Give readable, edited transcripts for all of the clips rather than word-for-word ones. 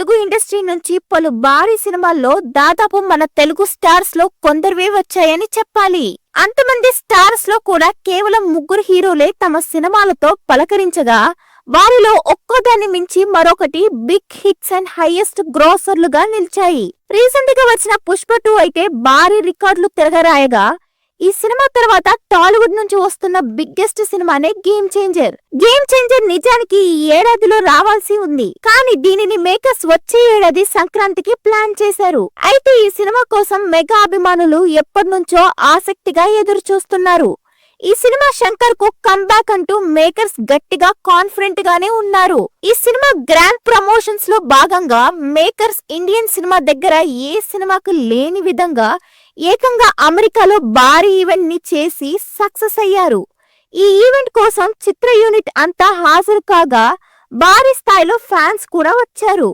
Telugu industry నుంచి పలు భారీ సినిమాల్లో దాదాపు మన తెలుగు స్టార్స్ లో కొందరివే వచ్చాయని చెప్పాలి. అంతమంది స్టార్స్ లో కూడా కేవలం 3 హీరోలే తమ సినిమాలతో పలకరించగా వారిలో ఒక్కోదాన్ని మించి మరొకటి బిగ్ హిట్స్ అండ్ హైయెస్ట్ గ్రోసర్లుగా నిలిచాయి. రీసెంట్ గా వచ్చిన పుష్ప 2 అయితే భారీ రికార్డులు తిరగరాయగా ఈ సినిమా తర్వాత టాలీవుడ్ నుంచి వస్తున్న బిగ్గెస్ట్ సినిమానే గేమ్ చేంజర్. గేమ్ చేంజర్ నిజానికి ఈ ఏడాదిలో రావాల్సి ఉంది, కానీ దీనిని మేకర్స్ వచ్చే ఏడాది సంక్రాంతికి ప్లాన్ చేశారు. అయితే ఈ సినిమా కోసం మెగా అభిమానులు ఎప్పటినుంచో ఆసక్తిగా ఎదురు చూస్తున్నారు. ఈ సినిమా శంకర్ కు కంబ్యాక్ అంటూ మేకర్స్ గట్టిగా కాన్ఫిడెంట్ గానే ఉన్నారు. ఈ సినిమా గ్రాండ్ ప్రమోషన్స్ లో భాగంగా మేకర్స్ ఇండియన్ సినిమా దగ్గర ఏ సినిమాకు లేని విధంగా ఏకంగా అమెరికాలో భారీ ఈవెంట్ ని చేసి సక్సెస్ అయ్యారు. ఈ ఈవెంట్ కోసం చిత్ర యూనిట్ అంతా హాజరు కాగా భారీ స్థాయిలో ఫ్యాన్స్ కూడా వచ్చారు.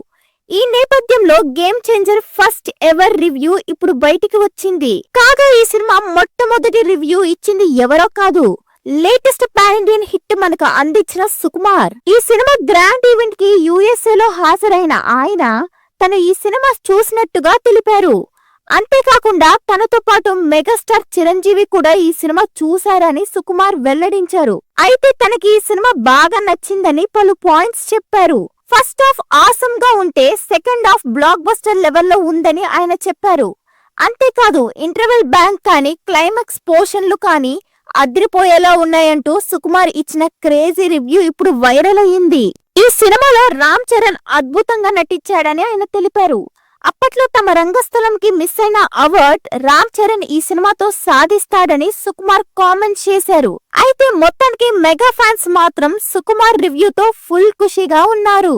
ఈ నేపథ్యంలో game changer first ever review ఇప్పుడు బయటికి వచ్చింది. కాగా ఈ సినిమా మొట్టమొదటి రివ్యూ ఇచ్చింది ఎవరో కాదు, లేటెస్ట్ పాన్ ఇండియన్ హిట్ మనకు అందించిన సుకుమార్. ఈ సినిమా గ్రాండ్ ఈవెంట్ కి USA లో హాజరైన ఆయన తను ఈ సినిమా చూసినట్టుగా తెలిపారు. అంతేకాకుండా తనతో పాటు మెగాస్టార్ చిరంజీవి కూడా ఈ సినిమా చూశారని సుకుమార్ వెల్లడించారు. అయితే తనకి ఈ సినిమా బాగా నచ్చిందని పలు పాయింట్స్ చెప్పారు. ఫస్ట్ హాఫ్ ఆసమ్ గా ఉంటే సెకండ్ హాఫ్ బ్లాక్ బస్టర్ లెవెల్లో ఉందని ఆయన చెప్పారు. అంతేకాదు ఇంటర్వెల్ బ్యాంక్ కానీ క్లైమాక్స్ పోర్షన్లు కానీ అదిరిపోయేలా ఉన్నాయంటూ సుకుమార్ ఇచ్చిన క్రేజీ రివ్యూ ఇప్పుడు వైరల్ అయ్యింది. ఈ సినిమాలో రామ్ చరణ్ అద్భుతంగా నటించాడని ఆయన తెలిపారు. అప్పట్లో తమ రంగస్థలంకి మిస్ అయిన అవార్డ్ రామ్ చరణ్ ఈ సినిమాతో సాధిస్తాడని సుకుమార్ కామెంట్ చేశారు. అయితే మొత్తానికి మెగా ఫ్యాన్స్ మాత్రం సుకుమార్ రివ్యూతో ఫుల్ ఖుషీగా ఉన్నారు.